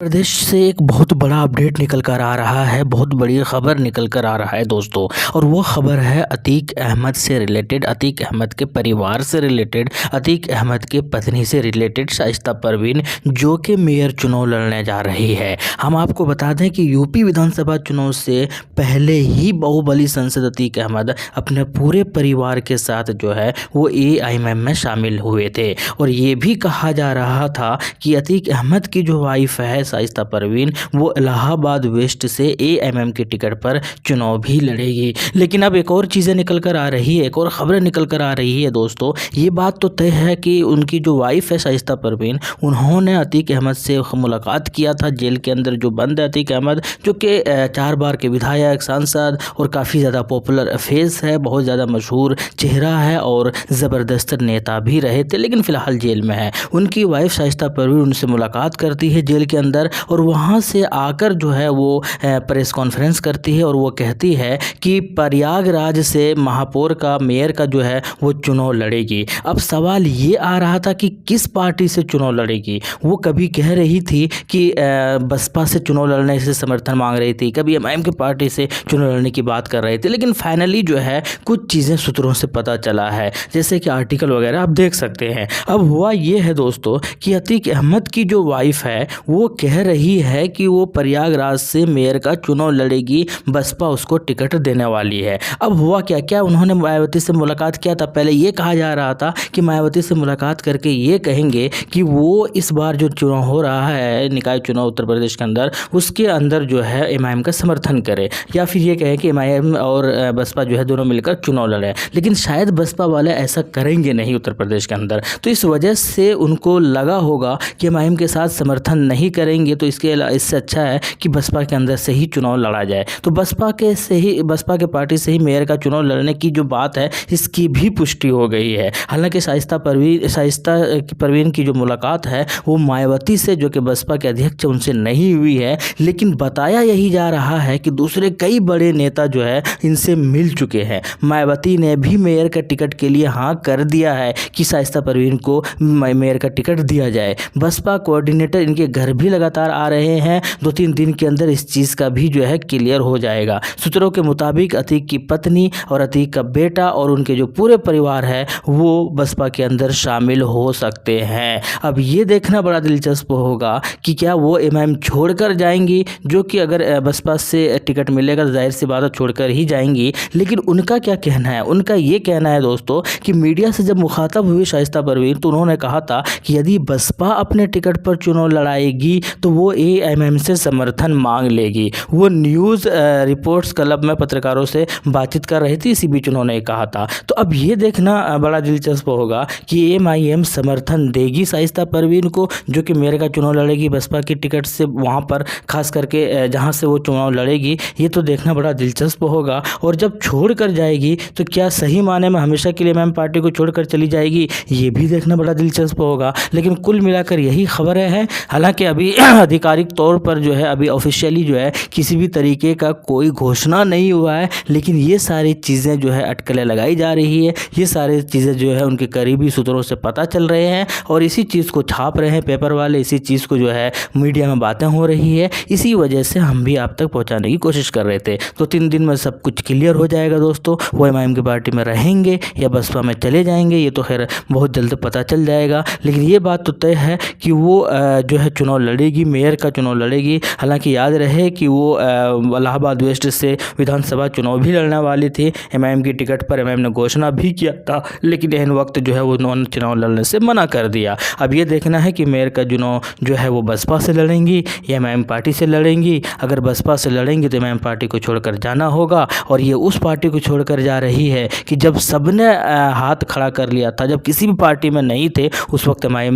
प्रदेश से एक बहुत बड़ा अपडेट निकल कर आ रहा है, बहुत बड़ी खबर निकल कर आ रहा है दोस्तों। और वो खबर है अतीक अहमद से रिलेटेड, अतीक अहमद के परिवार से रिलेटेड, अतीक अहमद के पत्नी से रिलेटेड शाइस्ता परवीन जो कि मेयर चुनाव लड़ने जा रही है। हम आपको बता दें कि यूपी विधानसभा चुनाव से पहले ही बाहुबली सांसद अतीक अहमद अपने पूरे परिवार के साथ जो है वो एआईएमआईएम में शामिल हुए थे। और ये भी कहा जा रहा था कि अतीक अहमद की जो वाइफ है शाइस्ता परवीन, वो इलाहाबाद वेस्ट से एएमएम के टिकट पर चुनाव भी लड़ेगी। लेकिन अब एक और चीज़ें निकल कर आ रही है, एक और खबरें निकल कर आ रही है दोस्तों। ये बात तो तय है कि उनकी जो वाइफ है शाइस्ता परवीन, उन्होंने अतीक अहमद से मुलाकात किया था जेल के अंदर जो बंद है अतीक अहमद, जो कि 4 बार के विधायक, सांसद और काफ़ी ज़्यादा पॉपुलर फेस है, बहुत ज़्यादा मशहूर चेहरा है और ज़बरदस्त नेता भी रहे थे, लेकिन फ़िलहाल जेल में है। उनकी वाइफ शाइस्ता परवीन उनसे मुलाकात करती है जेल के अंदर और वहाँ से आकर जो है वो प्रेस कॉन्फ्रेंस करती है और वो कहती है कि प्रयागराज से महापौर का, मेयर का जो है वो चुनाव लड़ेगी। अब सवाल ये आ रहा था कि किस पार्टी से चुनाव लड़ेगी। वो कभी कह रही थी कि बसपा से चुनाव लड़ने से समर्थन मांग रही थी, कभी एमआईएम की पार्टी से चुनाव लड़ने की बात कर रहे थे, लेकिन फाइनली जो है कुछ चीज़ें सूत्रों से पता चला है, जैसे कि आर्टिकल वगैरह आप देख सकते हैं। अब हुआ ये है दोस्तों कि अतीक अहमद की जो वाइफ है वो कह रही है कि वो प्रयागराज से मेयर का चुनाव लड़ेगी, बसपा उसको टिकट देने वाली है। अब हुआ क्या क्या उन्होंने मायावती से मुलाकात किया था। पहले ये कहा जा रहा था कि मायावती से मुलाकात करके ये कहेंगे कि वो इस बार जो चुनाव हो रहा है, निकाय चुनाव उत्तर प्रदेश के अंदर, उसके अंदर जो है एमआईएम का समर्थन करे, या फिर ये कहें कि एमआईएम और बसपा जो है दोनों मिलकर चुनाव लड़े। लेकिन शायद बसपा वाले ऐसा करेंगे नहीं उत्तर प्रदेश के अंदर, तो इस वजह से उनको लगा होगा कि एमआईएम के साथ समर्थन नहीं करेंगे, तो इससे अच्छा है कि बसपा के अंदर से ही चुनाव लड़ा जाए। तो बसपा के पार्टी से ही मेयर का चुनाव लड़ने की जो बात है इसकी भी पुष्टि हो गई है। हालांकि शाइस्ता परवीन की जो मुलाकात है वो मायावती से, जो कि बसपा के अध्यक्ष, उनसे नहीं हुई है, लेकिन बताया यही जा रहा है कि दूसरे कई बड़े नेता जो है इनसे मिल चुके हैं। मायावती ने भी मेयर का टिकट के लिए हाँ कर दिया है कि शाइस्ता परवीन को मेयर का टिकट दिया जाए। बसपा कोऑर्डिनेटर इनके घर भी लगातार आ रहे हैं, 2-3 दिन के अंदर इस चीज़ का भी जो है क्लियर हो जाएगा। सूत्रों के मुताबिक अतीक की पत्नी और अतीक का बेटा और उनके जो पूरे परिवार है वो बसपा के अंदर शामिल हो सकते हैं। अब ये देखना बड़ा दिलचस्प होगा कि क्या वो एमआईएम छोड़कर जाएंगी, जो कि अगर बसपा से टिकट मिलेगा तो जाहिर सी बात है छोड़कर ही जाएंगी। लेकिन उनका क्या कहना है, उनका ये कहना है दोस्तों कि मीडिया से जब मुखातब हुई शाइस्ता परवीन तो उन्होंने कहा था कि यदि बसपा अपने टिकट पर चुनाव लड़ाएगी तो वो एएमएम से समर्थन मांग लेगी। वो न्यूज़ रिपोर्ट्स क्लब में पत्रकारों से बातचीत कर रही थी, इसी बीच उन्होंने कहा था। तो अब ये देखना बड़ा दिलचस्प होगा कि एमआईएम समर्थन देगी शाइस्ता परवीन को, जो कि मेयर का चुनाव लड़ेगी बसपा की टिकट से, वहाँ पर खास करके जहाँ से वो चुनाव लड़ेगी। ये तो देखना बड़ा दिलचस्प होगा। और जब छोड़ कर जाएगी तो क्या सही माने में हमेशा के लिए एमआईएम पार्टी को छोड़कर चली जाएगी, ये भी देखना बड़ा दिलचस्प होगा। लेकिन कुल मिलाकर यही खबरें हैं। हालांकि अभी आधिकारिक तौर पर जो है अभी ऑफिशियली जो है किसी भी तरीके का कोई घोषणा नहीं हुआ है, लेकिन ये सारी चीज़ें जो है अटकलें लगाई जा रही है। ये सारी चीज़ें जो है उनके करीबी सूत्रों से पता चल रहे हैं और इसी चीज़ को छाप रहे हैं पेपर वाले, इसी चीज़ को जो है मीडिया में बातें हो रही है। इसी वजह से हम भी आप तक पहुँचाने की कोशिश कर रहे थे। तो 3 दिन में सब कुछ क्लियर हो जाएगा दोस्तों। वो एमआईएम की पार्टी में रहेंगे या बसपा में चले जाएंगे, ये तो खैर बहुत जल्द पता चल जाएगा। लेकिन ये बात तो तय है कि वो जो है चुनाव लड़ेगी, मेयर का चुनाव लड़ेगी। हालांकि याद रहे कि वो इलाहाबाद वेस्ट से विधानसभा चुनाव भी लड़ने वाली थी। एमआईएम की टिकट पर एमआईएम ने घोषणा भी किया था, लेकिन एहन वक्त जो है वो उन्होंने चुनाव लड़ने से मना कर दिया। अब ये देखना है कि मेयर का चुनाव जो है वो बसपा से लड़ेंगी या एमआईएम पार्टी से लड़ेंगी। अगर बसपा से लड़ेंगी तो एमआईएम पार्टी को छोड़कर जाना होगा, और ये उस पार्टी को छोड़कर जा रही है कि जब सबने हाथ खड़ा कर लिया था, जब किसी भी पार्टी में नहीं थे, उस वक्त एमआईएम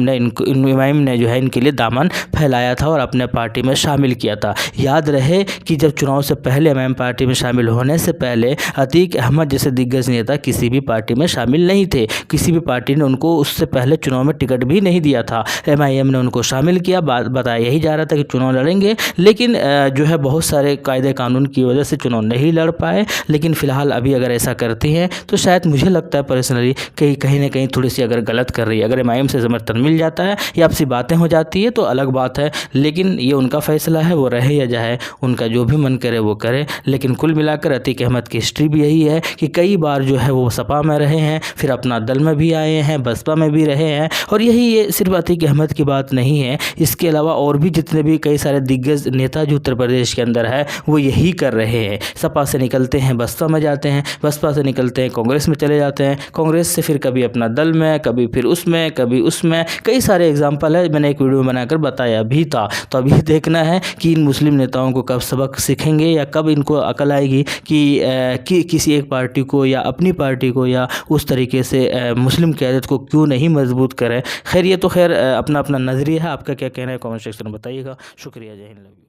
ने जो है इनके लिए दामन फैलाया था और अपने पार्टी में शामिल किया था। याद रहे कि जब चुनाव से पहले एमआईएम पार्टी में शामिल होने से पहले अतीक अहमद जैसे दिग्गज नेता किसी भी पार्टी में शामिल नहीं थे। किसी भी पार्टी ने उनको उससे पहले चुनाव में टिकट भी नहीं दिया था। एमआईएम ने उनको शामिल किया। बताया यही जा रहा था कि चुनाव लड़ेंगे, लेकिन जो है बहुत सारे कायदे कानून की वजह से चुनाव नहीं लड़ पाए। लेकिन फिलहाल अभी अगर ऐसा करती हैं तो शायद मुझे लगता है पर्सनली कहीं ना कहीं थोड़ी सी अगर गलत कर रही है। अगर एमआईएम से समर्थन मिल जाता है या आपसी बातें हो जाती है तो अलग बात है, लेकिन ये उनका फ़ैसला है, वो रहे या जाए, उनका जो भी मन करे वो करे। लेकिन कुल मिलाकर अतीक अहमद की हिस्ट्री भी यही है कि कई बार जो है वो सपा में रहे हैं, फिर अपना दल में भी आए हैं, बसपा में भी रहे हैं। और ये सिर्फ अतीक अहमद की बात नहीं है, इसके अलावा और भी जितने भी कई सारे दिग्गज नेता जो उत्तर प्रदेश के अंदर है वो यही कर रहे हैं। सपा से निकलते हैं बसपा में जाते हैं, बसपा से निकलते हैं कांग्रेस में चले जाते हैं, कांग्रेस से फिर कभी अपना दल में, कभी फिर उसमें, कभी उसमें। कई सारे एग्जाम्पल है, मैंने एक वीडियो बनाकर बताया भी था। तो अभी देखना है कि इन मुस्लिम नेताओं को कब सबक सीखेंगे या कब इनको अकल आएगी कि किसी एक पार्टी को या अपनी पार्टी को या उस तरीके से मुस्लिम क़यादत को क्यों नहीं मजबूत करें। खैर ये तो खैर अपना अपना नज़रिया है, आपका क्या कहना है कमेंट सेक्शन में बताइएगा। शुक्रिया, जय हिंद।